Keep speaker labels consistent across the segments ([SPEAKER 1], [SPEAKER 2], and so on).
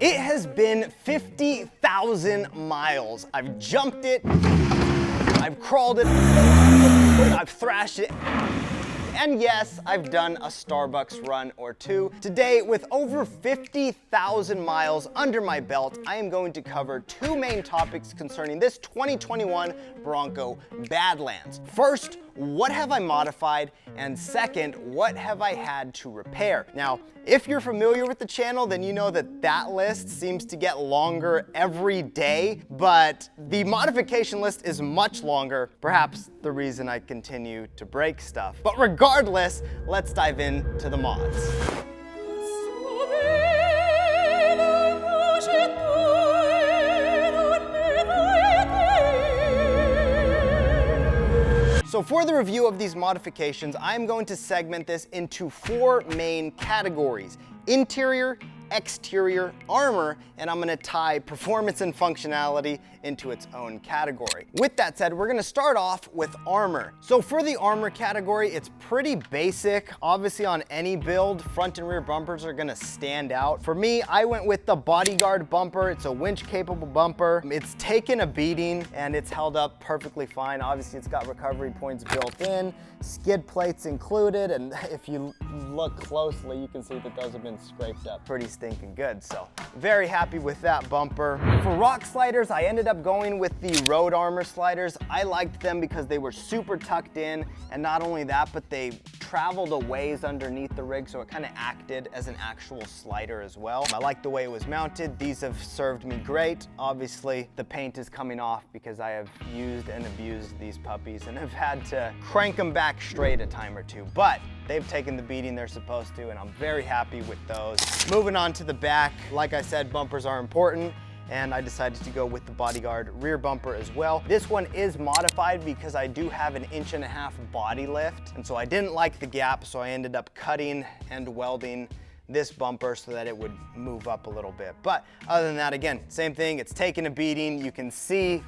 [SPEAKER 1] It has been 50,000 miles. I've jumped it, I've crawled it, I've thrashed it. And yes, I've done a Starbucks run or two. Today, with over 50,000 miles under my belt, I am going to cover two main topics concerning this 2021 Bronco Badlands. First, what have I modified? And second, what have I had to repair? Now, if you're familiar with the channel, then you know that that list seems to get longer every day, but the modification list is much longer, perhaps the reason I continue to break stuff. But regardless, let's dive into the mods. So for the review of these modifications, I'm going to segment this into four main categories: interior, exterior, armor, and I'm gonna tie performance and functionality into its own category. With that said, we're gonna start off with armor. So for the armor category, it's pretty basic. Obviously on any build, front and rear bumpers are gonna stand out. For me, I went with the Bodyguard bumper. It's a winch capable bumper. It's taken a beating and it's held up perfectly fine. Obviously it's got recovery points built in, skid plates included, and if you look closely, you can see that those have been scraped up pretty stinking good. So very happy with that bumper. For rock sliders, I ended up going with the road armor sliders. I liked them because they were super tucked in, and not only that, but they traveled a ways underneath the rig, so it kind of acted as an actual slider as well. I like the way it was mounted. These have served me great. Obviously, the paint is coming off because I have used and abused these puppies and have had to crank them back straight a time or two, but they've taken the beating they're supposed to, and I'm very happy with those. Moving on to the back, like I said, bumpers are important, and I decided to go with the Bodyguard rear bumper as well. This one is modified because I do have an 1.5 inch body lift, and so I didn't like the gap, so I ended up cutting and welding this bumper so that it would move up a little bit. But other than that, again, same thing. It's taken a beating. You can see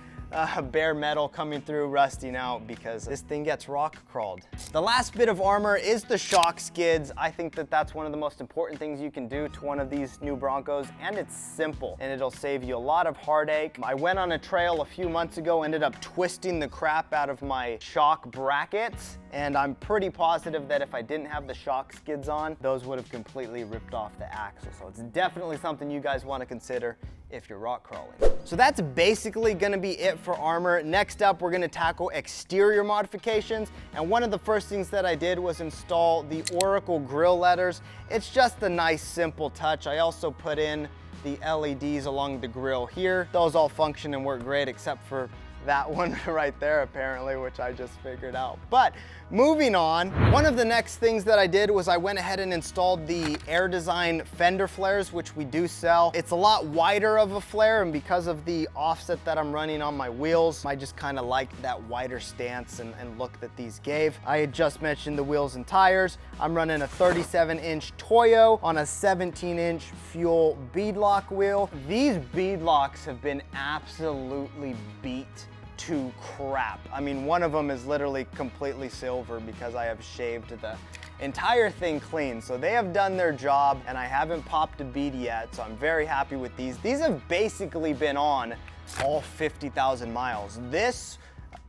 [SPEAKER 1] bare metal coming through, rusting out, because this thing gets rock crawled. The last bit of armor is the shock skids. I think that that's one of the most important things you can do to one of these new Broncos, and it's simple, and it'll save you a lot of heartache. I went on a trail a few months ago, ended up twisting the crap out of my shock brackets, and I'm pretty positive that if I didn't have the shock skids on, those would have completely ripped off the axle. So it's definitely something you guys want to consider if you're rock crawling. So that's basically gonna be it for armor. Next up, we're gonna tackle exterior modifications. And one of the first things that I did was install the Oracle grill letters. It's just a nice, simple touch. I also put in the LEDs along the grill here. Those all function and work great, except for that one right there, apparently, which I just figured out. But moving on, one of the next things that I did was I went ahead and installed the Air Design fender flares, which we do sell. It's a lot wider of a flare, and because of the offset that I'm running on my wheels, I just kind of like that wider stance and look that these gave. I had just mentioned the wheels and tires. I'm running a 37-inch Toyo on a 17-inch fuel beadlock wheel. These beadlocks have been absolutely beat to crap. I mean, one of them is literally completely silver because I have shaved the entire thing clean. So they have done their job, and I haven't popped a bead yet, so I'm very happy with these. These have basically been on all 50,000 miles. This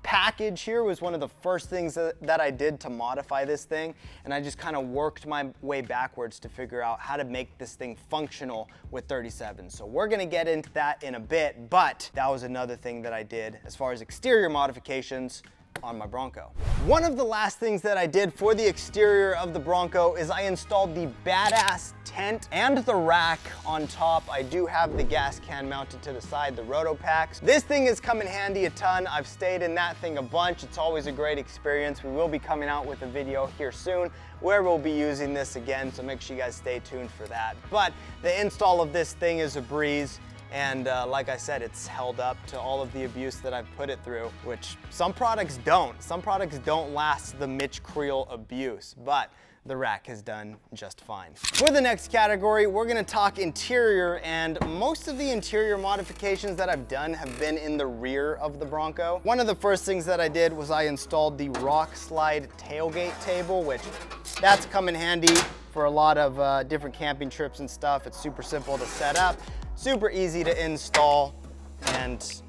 [SPEAKER 1] package here was one of the first things that I did to modify this thing, and I just kind of worked my way backwards to figure out how to make this thing functional with 37. So we're gonna get into that in a bit, but that was another thing that I did as far as exterior modifications on my Bronco. One of the last things that I did for the exterior of the Bronco is I installed the badass tent and the rack on top. I do have the gas can mounted to the side, the roto packs. This thing has come in handy a ton. I've stayed in that thing a bunch. It's always a great experience. We will be coming out with a video here soon where we'll be using this again, so make sure you guys stay tuned for that. But the install of this thing is a breeze. And like I said, it's held up to all of the abuse that I've put it through, which some products don't. Some products don't last the Mitch Creel abuse, but the rack has done just fine. For the next category, we're gonna talk interior, and most of the interior modifications that I've done have been in the rear of the Bronco. One of the first things that I did was I installed the Rock Slide tailgate table, which that's come in handy for a lot of different camping trips and stuff. It's super simple to set up. super easy to install, and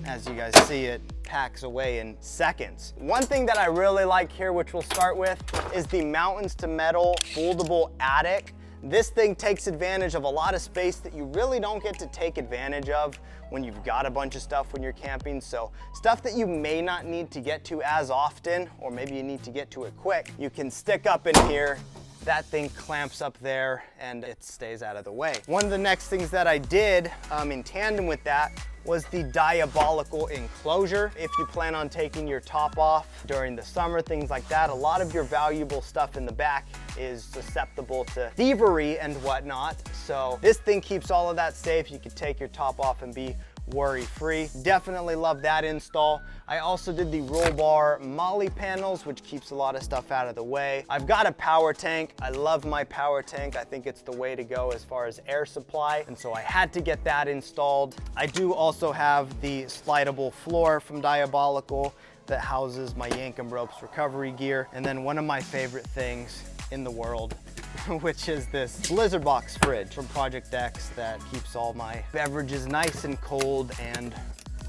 [SPEAKER 1] as you guys see, it packs away in seconds. One thing that I really like here, which we'll start with, is the Mountains to Metal foldable attic. This thing takes advantage of a lot of space that you really don't get to take advantage of when you've got a bunch of stuff when you're camping. So stuff that you may not need to get to as often, or maybe you need to get to it quick, you can stick up in here. That thing clamps up there and it stays out of the way. One of the next things that I did in tandem with that was the Diabolical Enclosure. If you plan on taking your top off during the summer, things like that, a lot of your valuable stuff in the back is susceptible to thievery and whatnot. So this thing keeps all of that safe. You can take your top off and be worry-free. Definitely love that install. I also did the roll bar molly panels, which keeps a lot of stuff out of the way. I've got a power tank. I love my power tank. I think it's the way to go as far as air supply, and so I had to get that installed. I do also have the slidable floor from Diabolical that houses my Yankum Ropes recovery gear, and then one of my favorite things in the world, which is this Blizzard Box fridge from Project X that keeps all my beverages nice and cold and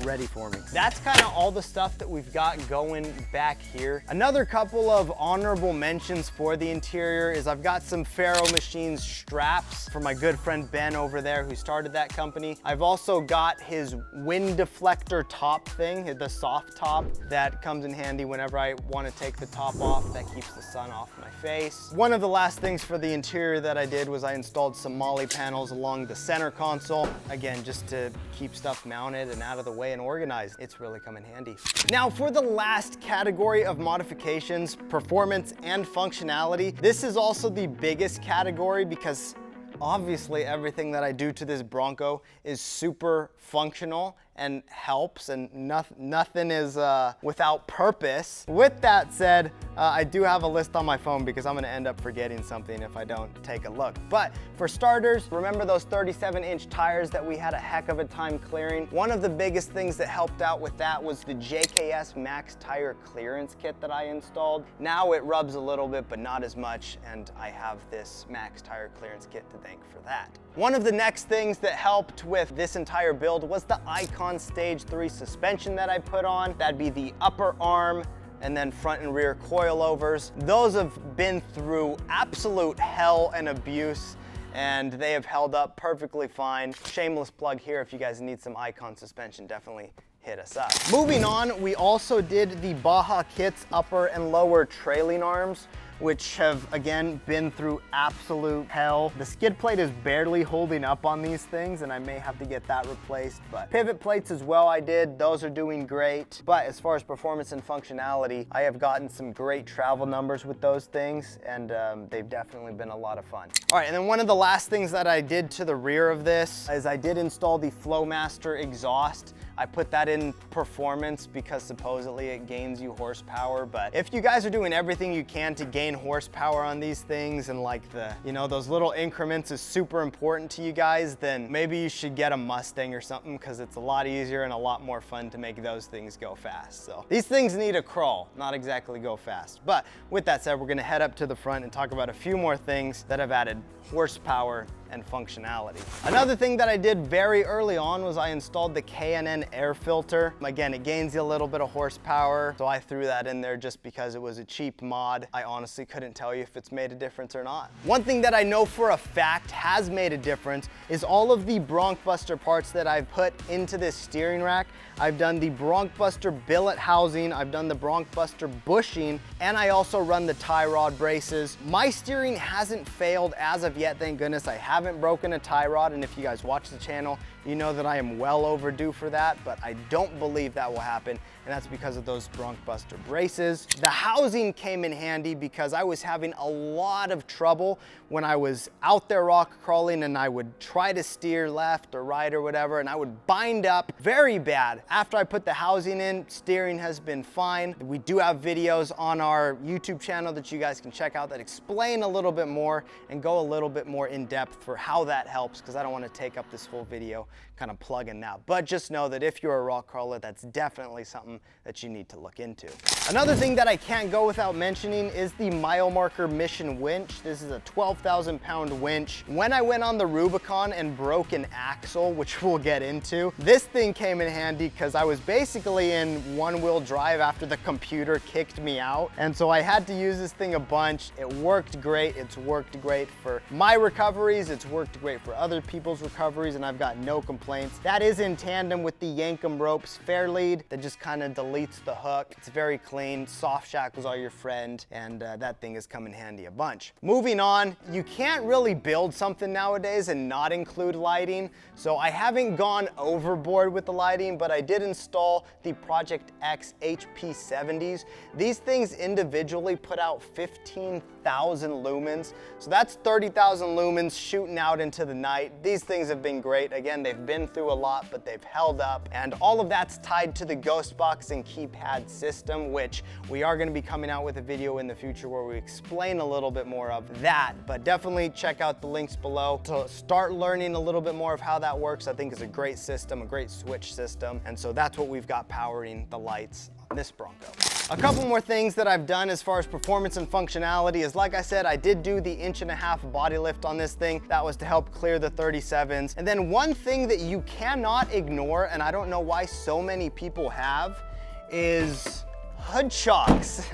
[SPEAKER 1] ready for me. That's kind of all the stuff that we've got going back here. Another couple of honorable mentions for the interior is I've got some Faro Machines straps for my good friend Ben over there who started that company. I've also got his wind deflector top thing, the soft top that comes in handy whenever I want to take the top off. That keeps the sun off my face. One of the last things for the interior that I did was I installed some molly panels along the center console. Again, just to keep stuff mounted and out of the way and organized. It's really come in handy. Now for the last category of modifications, performance and functionality. This is also the biggest category because obviously everything that I do to this Bronco is super functional and helps, and nothing is without purpose. With that said, I do have a list on my phone because I'm gonna end up forgetting something if I don't take a look. But for starters, remember those 37-inch tires that we had a heck of a time clearing? One of the biggest things that helped out with that was the JKS Max Tire Clearance Kit that I installed. Now it rubs a little bit, but not as much, and I have this Max Tire Clearance Kit to thank for that. One of the next things that helped with this entire build was the Icon Stage 3 suspension that I put on. That'd be the upper arm and then front and rear coilovers. Those have been through absolute hell and abuse, and they have held up perfectly fine. Shameless plug here, if you guys need some Icon suspension, definitely hit us up. Moving on, we also did the Baja Kits upper and lower trailing arms, which have again been through absolute hell. The skid plate is barely holding up on these things and I may have to get that replaced, but pivot plates as well I did, those are doing great. But as far as performance and functionality, I have gotten some great travel numbers with those things, and they've definitely been a lot of fun. All right, and then one of the last things that I did to the rear of this is I did install the Flowmaster exhaust. I put that in performance because supposedly it gains you horsepower, but if you guys are doing everything you can to gain horsepower on these things, and like those little increments is super important to you guys, then maybe you should get a Mustang or something, because it's a lot easier and a lot more fun to make those things go fast. So these things need a crawl, not exactly go fast. But with that said, we're gonna head up to the front and talk about a few more things that have added horsepower and functionality. Another thing that I did very early on was I installed the K&N air filter. Again, it gains you a little bit of horsepower, so I threw that in there just because it was a cheap mod. I honestly couldn't tell you if it's made a difference or not. One thing that I know for a fact has made a difference is all of the Broncbuster parts that I've put into this steering rack. I've done the Broncbuster billet housing, I've done the Broncbuster bushing, and I also run the tie rod braces. My steering hasn't failed as of yet, thank goodness. I haven't broken a tie rod, and if you guys watch the channel, you know that I am well overdue for that, but I don't believe that will happen, and that's because of those Broncbuster braces. The housing came in handy because I was having a lot of trouble when I was out there rock crawling and I would try to steer left or right or whatever, and I would bind up very bad. After I put the housing in, steering has been fine. We do have videos on our YouTube channel that you guys can check out that explain a little bit more and go a little bit more in depth for for how that helps, because I don't want to take up this whole video kind of plugging that. But just know that if you're a rock crawler, that's definitely something that you need to look into. Another thing that I can't go without mentioning is the mile marker mission winch. This is a 12,000 pound winch. When I went on the Rubicon and broke an axle, which we'll get into, this thing came in handy because I was basically in one-wheel drive after the computer kicked me out. And so I had to use this thing a bunch. It worked great. It's worked great for my recoveries. It's worked great for other people's recoveries, and I've got no complaints. That is in tandem with the Yankum Ropes Fair Lead that just kind of deletes the hook. It's very clean. Soft shackles are your friend, and that thing has come in handy a bunch. Moving on, you can't really build something nowadays and not include lighting. So I haven't gone overboard with the lighting, but I did install the Project X HP70s. These things individually put out 15,000 lumens. So that's 30,000 lumens shooting out into the night. These things have been great. Again, they've been through a lot, but they've held up. And all of that's tied to the Ghost Box and keypad system, which we are going to be coming out with a video in the future where we explain a little bit more of that. But definitely check out the links below to start learning a little bit more of how that works. I think it's a great system, a great switch system. And so that's what we've got powering the lights on this Bronco. A couple more things that I've done as far as performance and functionality is, like I said, I did do the 1.5" body lift on this thing. That was to help clear the 37s. And then one thing that you cannot ignore, and I don't know why so many people have, is hood shocks.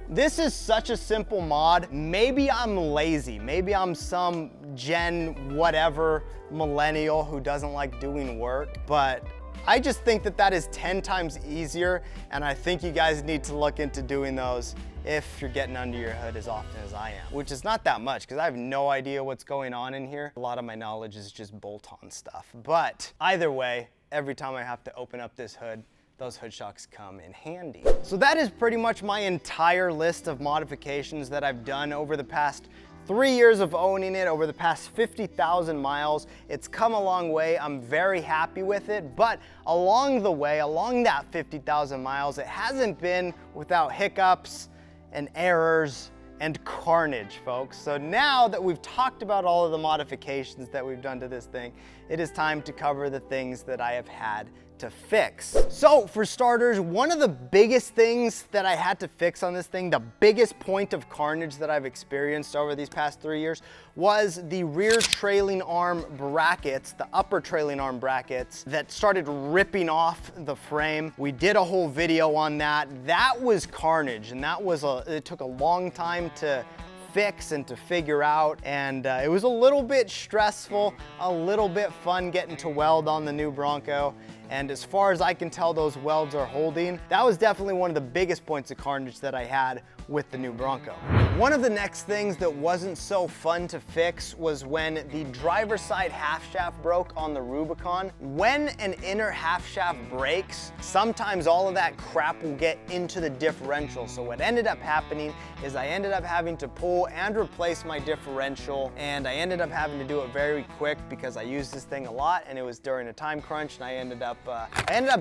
[SPEAKER 1] This is such a simple mod. Maybe I'm lazy. Maybe I'm some gen whatever millennial who doesn't like doing work, but I just think that that is 10 times easier, and I think you guys need to look into doing those if you're getting under your hood as often as I am, which is not that much because I have no idea what's going on in here. A lot of my knowledge is just bolt-on stuff, but either way, every time I have to open up this hood, those hood shocks come in handy. So that is pretty much my entire list of modifications that I've done over the past 3 years of owning it, over the past 50,000 miles. It's come a long way. I'm very happy with it, but along the way, along that 50,000 miles, it hasn't been without hiccups and errors and carnage, folks. So now that we've talked about all of the modifications that we've done to this thing, it is time to cover the things that I have had to fix. So for starters, one of the biggest things that I had to fix on this thing, the biggest point of carnage that I've experienced over these past 3 years, was the rear trailing arm brackets, the upper trailing arm brackets that started ripping off the frame. We did a whole video on that. That was carnage, and it took a long time to fix and to figure out, and it was a little bit stressful, a little bit fun getting to weld on the new Bronco. And as far as I can tell, those welds are holding. That was definitely one of the biggest points of carnage that I had with the new Bronco. One of the next things that wasn't so fun to fix was when the driver's side half shaft broke on the Rubicon. When an inner half shaft breaks, sometimes all of that crap will get into the differential. So what ended up happening is I ended up having to pull and replace my differential, and I ended up having to do it very quick because I used this thing a lot and it was during a time crunch, and I ended up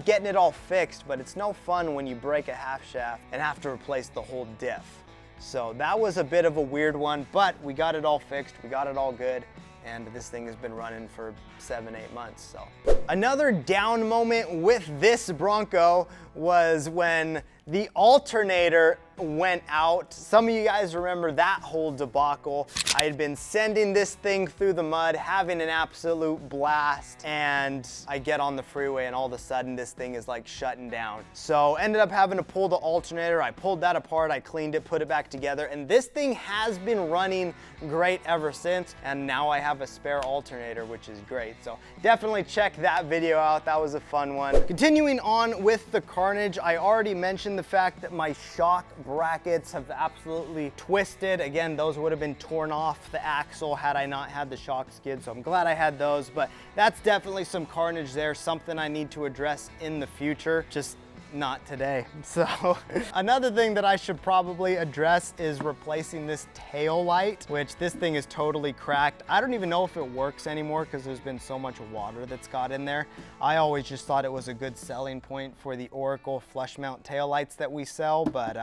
[SPEAKER 1] getting it all fixed. But it's no fun when you break a half shaft and have to replace the whole diff. So that was a bit of a weird one, but we got it all fixed, we got it all good, and this thing has been running for 7-8 months. So another down moment with this Bronco was when the alternator went out. Some of you guys remember that whole debacle. I had been sending this thing through the mud, having an absolute blast, and I get on the freeway and all of a sudden this thing is like shutting down. So ended up having to pull the alternator. I pulled that apart, I cleaned it, put it back together, and this thing has been running great ever since, and now I have a spare alternator, which is great. So definitely check that video out. That was a fun one. Continuing on with the carnage, I already mentioned the fact that my shock brackets have absolutely twisted. Again, those would have been torn off the axle had I not had the shock skid, so I'm glad I had those, but that's definitely some carnage there, something I need to address in the future, just not today. So another thing that I should probably address is replacing this tail light, which this thing is totally cracked. I don't even know if it works anymore because there's been so much water that's got in there. I always just thought it was a good selling point for the Oracle flush mount tail lights that we sell, but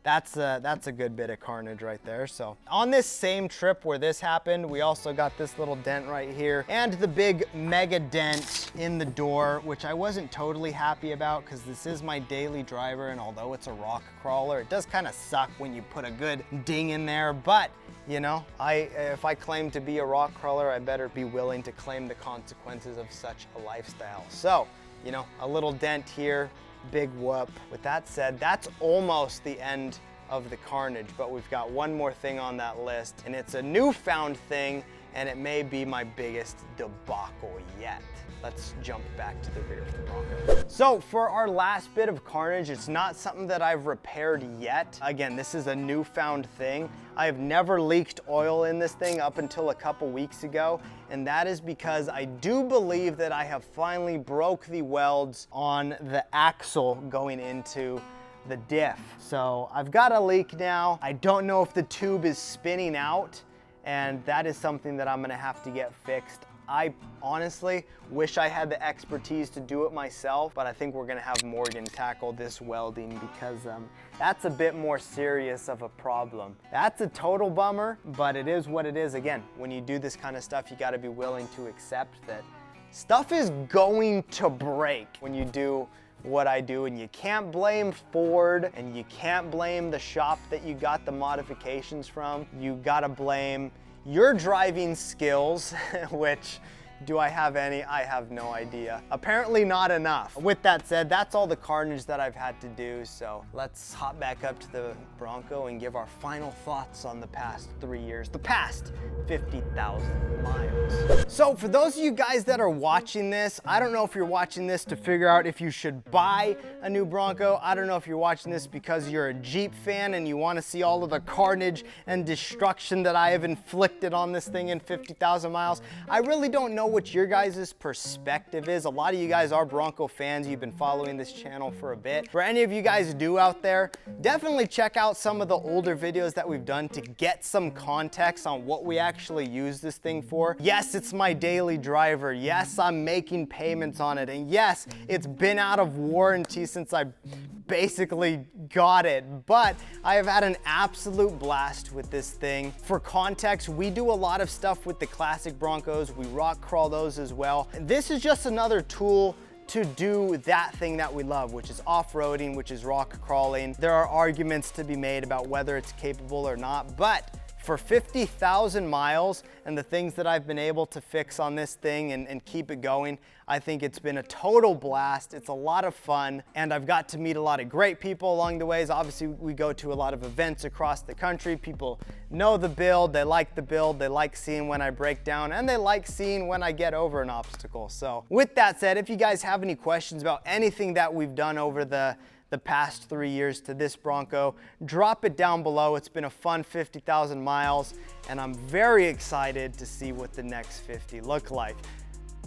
[SPEAKER 1] that's a good bit of carnage right there. So on this same trip where this happened, we also got this little dent right here and the big mega dent in the door, which I wasn't totally happy about because this is my daily driver, and although it's a rock crawler, it does kind of suck when you put a good ding in there. But you know, if I claim to be a rock crawler, I better be willing to claim the consequences of such a lifestyle. So, you know, a little dent here, big whoop. With that said, that's almost the end of the carnage, but we've got one more thing on that list, and it's a newfound thing, and it may be my biggest debacle yet. Let's jump back to the rear of the Bronco. So for our last bit of carnage, it's not something that I've repaired yet. Again, this is a newfound thing. I've never leaked oil in this thing up until a couple weeks ago, and that is because I do believe that I have finally broke the welds on the axle going into the diff. So I've got a leak now. I don't know if the tube is spinning out, and that is something that I'm gonna have to get fixed. I honestly wish I had the expertise to do it myself, but I think we're gonna have Morgan tackle this welding because that's a bit more serious of a problem. That's a total bummer, but it is what it is. Again, when you do this kind of stuff, you gotta be willing to accept that stuff is going to break when you do what I do, and you can't blame Ford and you can't blame the shop that you got the modifications from. You gotta blame your driving skills, which, do I have any? I have no idea. Apparently not enough. With that said, that's all the carnage that I've had to do, so let's hop back up to the Bronco and give our final thoughts on the past 3 years, the past 50,000 miles. So for those of you guys that are watching this, I don't know if you're watching this to figure out if you should buy a new Bronco. I don't know if you're watching this because you're a Jeep fan and you want to see all of the carnage and destruction that I have inflicted on this thing in 50,000 miles. I really don't know what your guys' perspective is. A lot of you guys are Bronco fans. You've been following this channel for a bit. For any of you guys new out there, definitely check out some of the older videos that we've done to get some context on what we actually use this thing for. Yes, it's my daily driver. Yes, I'm making payments on it. And yes, it's been out of warranty since I basically got it, but I have had an absolute blast with this thing. For context, we do a lot of stuff with the classic Broncos. We rock crawl those as well. This is just another tool to do that thing that we love, which is off-roading, which is rock crawling. There are arguments to be made about whether it's capable or not, but for 50,000 miles and the things that I've been able to fix on this thing and keep it going, I think it's been a total blast. It's a lot of fun, and I've got to meet a lot of great people along the ways. Obviously, we go to a lot of events across the country. People know the build, they like seeing when I break down, and they like seeing when I get over an obstacle. So with that said, if you guys have any questions about anything that we've done over the past 3 years to this Bronco, drop it down below. It's been a fun 50,000 miles, and I'm very excited to see what the next 50 look like,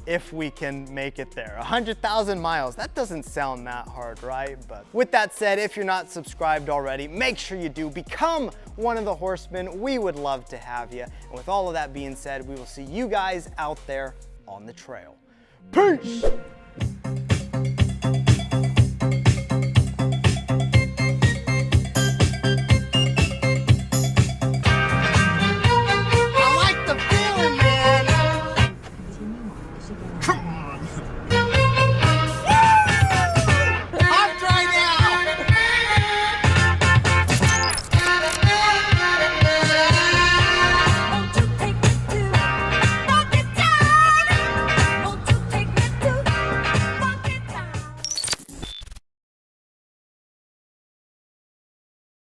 [SPEAKER 1] if we can make it there. 100,000 miles, that doesn't sound that hard, right? But with that said, if you're not subscribed already, make sure you do. Become one of the horsemen. We would love to have you. And with all of that being said, we will see you guys out there on the trail. Peace!